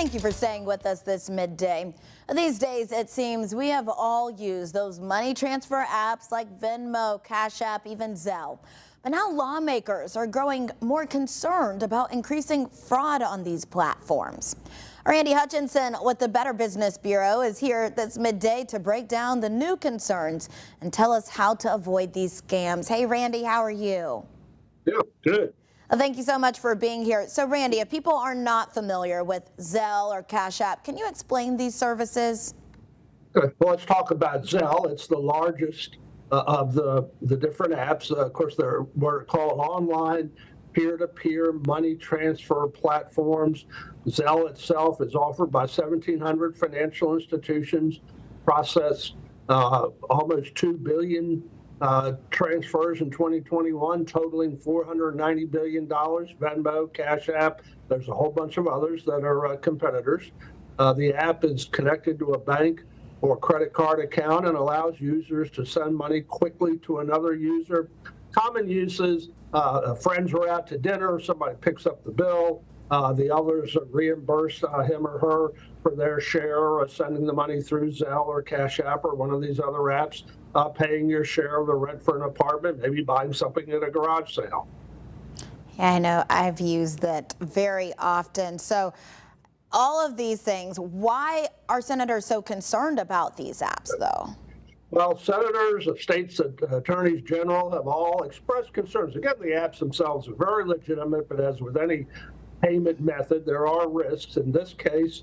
Thank you for staying with us this midday. These days, it seems we have all used those money transfer apps like Venmo, Cash App, even Zelle. But now lawmakers are growing more concerned about increasing fraud on these platforms. Randy Hutchinson with the Better Business Bureau is here this midday to break down the new concerns and tell us how to avoid these scams. Hey, Randy, how are you? Yeah, good. Thank you so much for being here. So, Randy, if people are not familiar with Zelle or Cash App, can you explain these services? Okay. Well, let's talk about Zelle. It's the largest of the different apps. Of course, they're what are called online peer-to-peer money transfer platforms. Zelle itself is offered by 1,700 financial institutions, processed almost 2 billion transfers in 2021, totaling $490 billion. Venmo, Cash App, there's a whole bunch of others that are competitors. The app is connected to a bank or credit card account and allows users to send money quickly to another user. Common uses, friends are out to dinner, somebody picks up the bill, the others reimburse him or her for their share, sending the money through Zelle or Cash App or one of these other apps, paying your share of the rent for an apartment, maybe buying something at a garage sale. Yeah, I know I've used that very often. So all of these things, why are senators so concerned about these apps, though? Well, senators, states attorneys general have all expressed concerns. Again, the apps themselves are very legitimate, but as with any payment method, there are risks. In this case,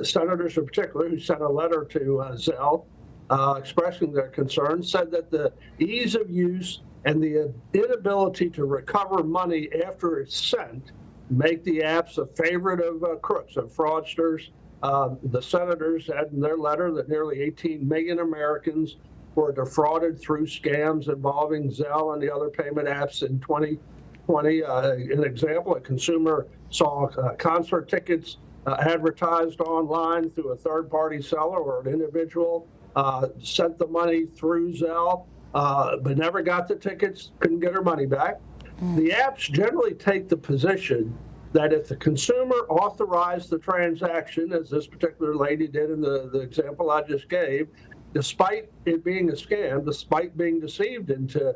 senators in particular who sent a letter to Zelle expressing their concerns said that the ease of use and the inability to recover money after it's sent make the apps a favorite of crooks and fraudsters. The senators had in their letter that nearly 18 million Americans were defrauded through scams involving Zelle and the other payment apps in 2020. An example, a consumer saw concert tickets advertised online through a third-party seller, or an individual sent the money through Zelle, but never got the tickets, couldn't get her money back. The apps generally take the position that if the consumer authorized the transaction, as this particular lady did in the example I just gave, despite it being a scam, despite being deceived into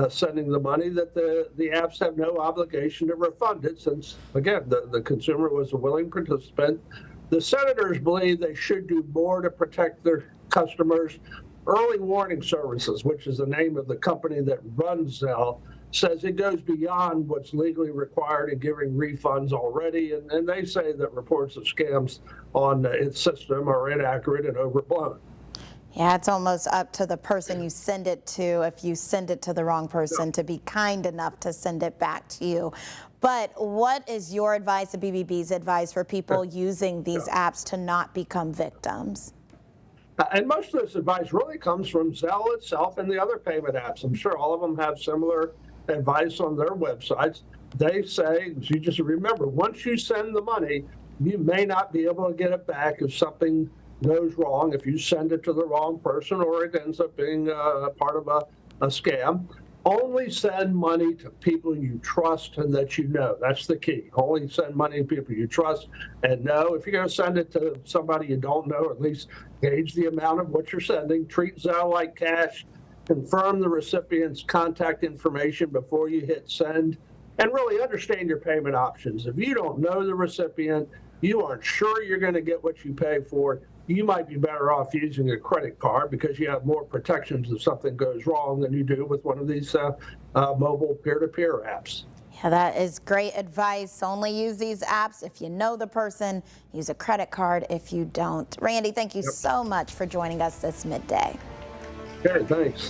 sending the money, that the apps have no obligation to refund it since, again, the consumer was a willing participant. The senators believe they should do more to protect their customers. Early Warning Services, which is the name of the company that runs Zelle, says it goes beyond what's legally required in giving refunds already, and they say that reports of scams on its system are inaccurate and overblown. Yeah, it's almost up to the person you send it to, if you send it to the wrong person, to be kind enough to send it back to you. But what is your advice, the BBB's advice, for people using these apps to not become victims? And most of this advice really comes from Zelle itself and the other payment apps. I'm sure all of them have similar advice on their websites. They say, you just remember, once you send the money, you may not be able to get it back if something goes wrong, if you send it to the wrong person or it ends up being part of a scam. Only send money to people you trust and that you know. That's the key. Only send money to people you trust and know. If you're going to send it to somebody you don't know, at least gauge the amount of what you're sending. Treat Zelle like cash. Confirm the recipient's contact information before you hit send, and really understand your payment options. If you don't know the recipient, you aren't sure you're going to get what you pay for, you might be better off using a credit card because you have more protections if something goes wrong than you do with one of these mobile peer-to-peer apps. Yeah, that is great advice. Only use these apps if you know the person. Use a credit card if you don't. Randy, thank you so much for joining us this midday. Okay, thanks.